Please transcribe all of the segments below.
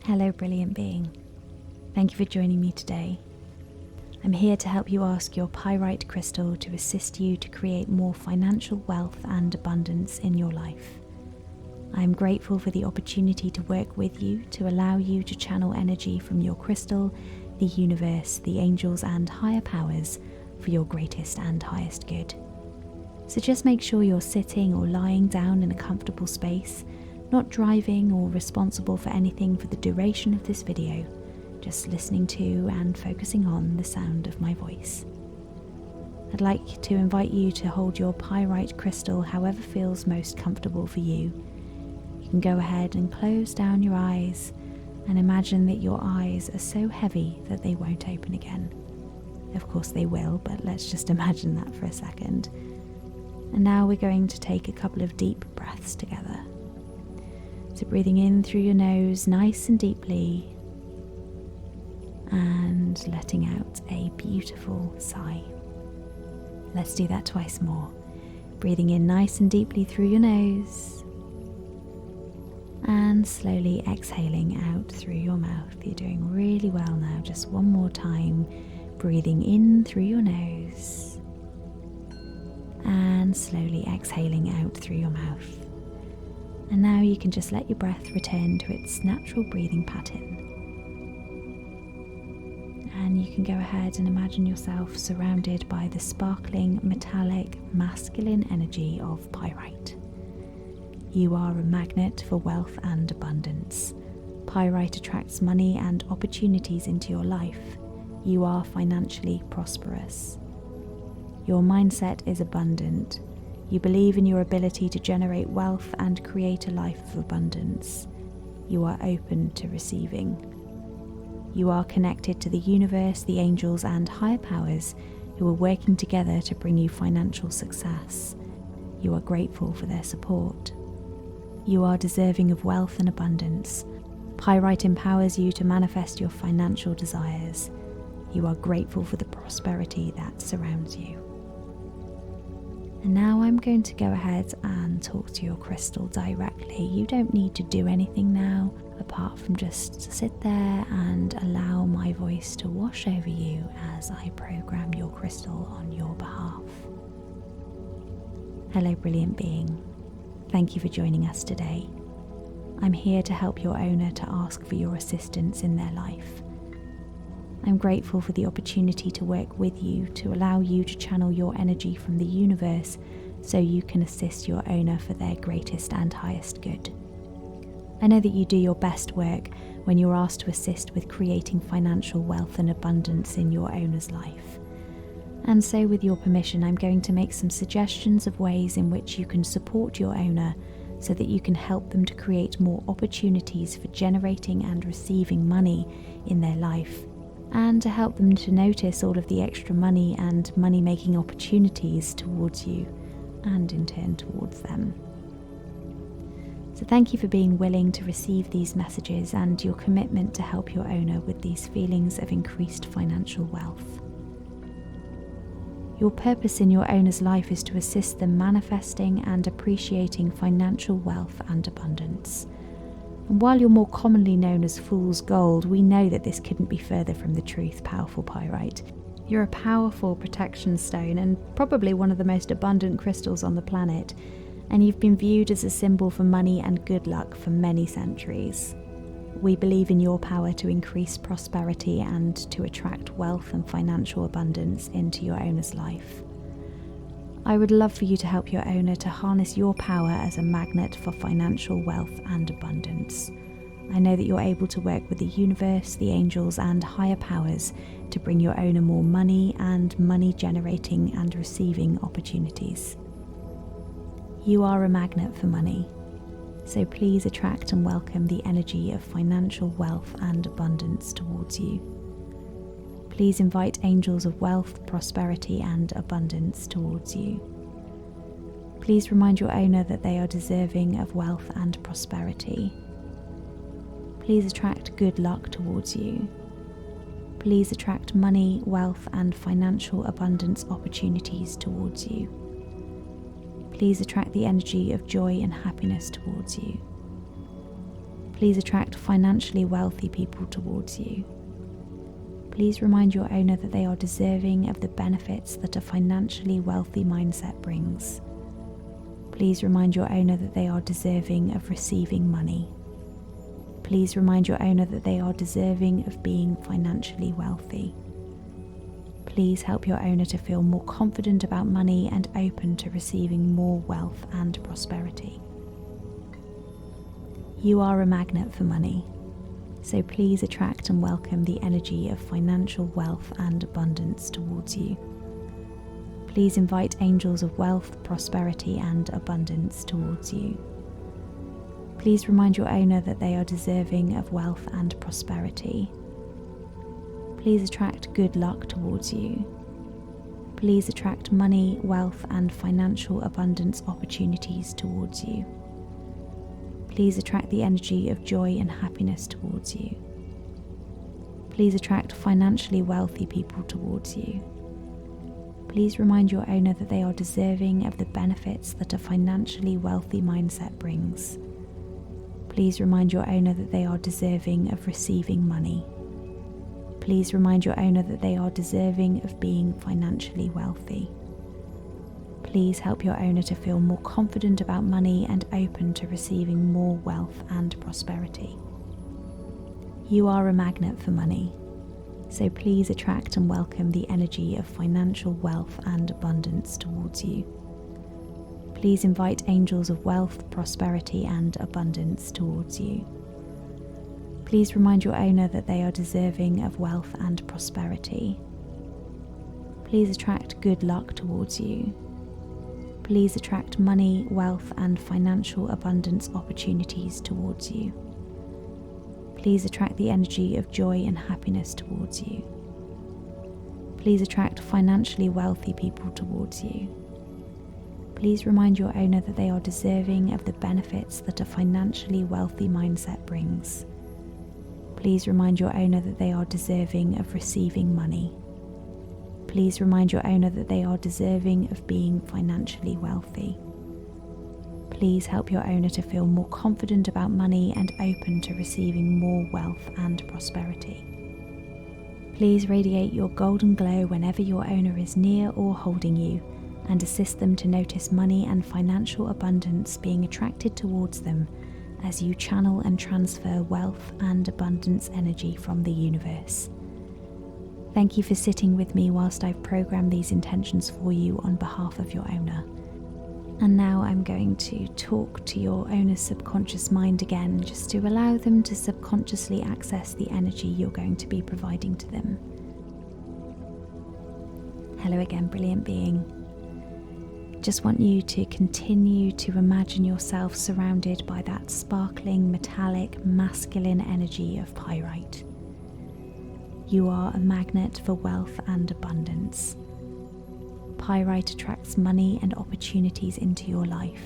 Hello, brilliant being. Thank you for joining me today. I'm here to help you ask your Pyrite crystal to assist you to create more financial wealth and abundance in your life. I am grateful for the opportunity to work with you to allow you to channel energy from your crystal, the universe, the angels and higher powers for your greatest and highest good. So just make sure you're sitting or lying down in a comfortable space, not driving or responsible for anything for the duration of this video, just listening to and focusing on the sound of my voice. I'd like to invite you to hold your Pyrite crystal however feels most comfortable for you. You can go ahead and close down your eyes and imagine that your eyes are so heavy that they won't open again. Of course they will, but let's just imagine that for a second. And now we're going to take a couple of deep breaths together. So breathing in through your nose nice and deeply and letting out a beautiful sigh. Let's do that twice more. Breathing in nice and deeply through your nose and slowly exhaling out through your mouth. You're doing really well now. Just one more time. Breathing in through your nose and slowly exhaling out through your mouth. And now you can just let your breath return to its natural breathing pattern. And you can go ahead and imagine yourself surrounded by the sparkling, metallic, masculine energy of Pyrite. You are a magnet for wealth and abundance. Pyrite attracts money and opportunities into your life. You are financially prosperous. Your mindset is abundant. You believe in your ability to generate wealth and create a life of abundance. You are open to receiving. You are connected to the universe, the angels, and higher powers who are working together to bring you financial success. You are grateful for their support. You are deserving of wealth and abundance. Pyrite empowers you to manifest your financial desires. You are grateful for the prosperity that surrounds you. And now I'm going to go ahead and talk to your crystal directly. You don't need to do anything now apart from just sit there and allow my voice to wash over you as I program your crystal on your behalf. Hello, brilliant being. Thank you for joining us today. I'm here to help your owner to ask for your assistance in their life. I'm grateful for the opportunity to work with you to allow you to channel your energy from the universe so you can assist your owner for their greatest and highest good. I know that you do your best work when you're asked to assist with creating financial wealth and abundance in your owner's life. And so with your permission, I'm going to make some suggestions of ways in which you can support your owner so that you can help them to create more opportunities for generating and receiving money in their life, and to help them to notice all of the extra money and money-making opportunities towards you and in turn towards them. So thank you for being willing to receive these messages and your commitment to help your owner with these feelings of increased financial wealth. Your purpose in your owner's life is to assist them manifesting and appreciating financial wealth and abundance. And while you're more commonly known as Fool's Gold, we know that this couldn't be further from the truth, powerful Pyrite. You're a powerful protection stone and probably one of the most abundant crystals on the planet, and you've been viewed as a symbol for money and good luck for many centuries. We believe in your power to increase prosperity and to attract wealth and financial abundance into your owner's life. I would love for you to help your owner to harness your power as a magnet for financial wealth and abundance. I know that you're able to work with the universe, the angels, and higher powers to bring your owner more money and money-generating and receiving opportunities. You are a magnet for money, so please attract and welcome the energy of financial wealth and abundance towards you. Please invite angels of wealth, prosperity, and abundance towards you. Please remind your owner that they are deserving of wealth and prosperity. Please attract good luck towards you. Please attract money, wealth, and financial abundance opportunities towards you. Please attract the energy of joy and happiness towards you. Please attract financially wealthy people towards you. Please remind your owner that they are deserving of the benefits that a financially wealthy mindset brings. Please remind your owner that they are deserving of receiving money. Please remind your owner that they are deserving of being financially wealthy. Please help your owner to feel more confident about money and open to receiving more wealth and prosperity. You are a magnet for money, so please attract and welcome the energy of financial wealth and abundance towards you. Please invite angels of wealth, prosperity, and abundance towards you. Please remind your owner that they are deserving of wealth and prosperity. Please attract good luck towards you. Please attract money, wealth, and financial abundance opportunities towards you. Please attract the energy of joy and happiness towards you. Please attract financially wealthy people towards you. Please remind your owner that they are deserving of the benefits that a financially wealthy mindset brings. Please remind your owner that they are deserving of receiving money. Please remind your owner that they are deserving of being financially wealthy. Please help your owner to feel more confident about money and open to receiving more wealth and prosperity. You are a magnet for money, so please attract and welcome the energy of financial wealth and abundance towards you. Please invite angels of wealth, prosperity, and abundance towards you. Please remind your owner that they are deserving of wealth and prosperity. Please attract good luck towards you. Please attract money, wealth, and financial abundance opportunities towards you. Please attract the energy of joy and happiness towards you. Please attract financially wealthy people towards you. Please remind your owner that they are deserving of the benefits that a financially wealthy mindset brings. Please remind your owner that they are deserving of receiving money. Please remind your owner that they are deserving of being financially wealthy. Please help your owner to feel more confident about money and open to receiving more wealth and prosperity. Please radiate your golden glow whenever your owner is near or holding you, and assist them to notice money and financial abundance being attracted towards them as you channel and transfer wealth and abundance energy from the universe. Thank you for sitting with me whilst I've programmed these intentions for you on behalf of your owner. And now I'm going to talk to your owner's subconscious mind again, just to allow them to subconsciously access the energy you're going to be providing to them. Hello again, brilliant being. Just want you to continue to imagine yourself surrounded by that sparkling, metallic, masculine energy of pyrite. You are a magnet for wealth and abundance. Pyrite attracts money and opportunities into your life.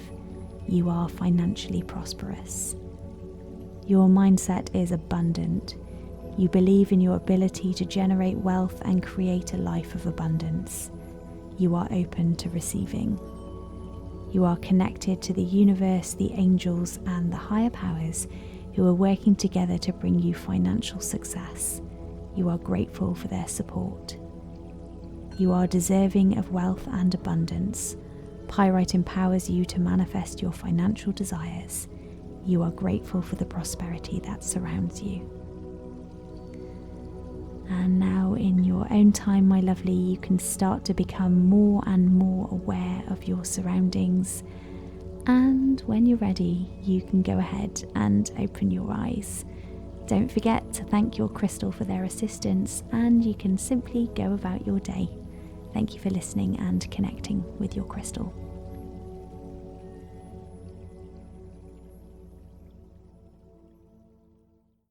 You are financially prosperous. Your mindset is abundant. You believe in your ability to generate wealth and create a life of abundance. You are open to receiving. You are connected to the universe, the angels, and the higher powers who are working together to bring you financial success. You are grateful for their support. You are deserving of wealth and abundance. Pyrite empowers you to manifest your financial desires. You are grateful for the prosperity that surrounds you. And now, in your own time, my lovely, you can start to become more and more aware of your surroundings. And when you're ready, you can go ahead and open your eyes. Don't forget to thank your crystal for their assistance, and you can simply go about your day. Thank you for listening and connecting with your crystal.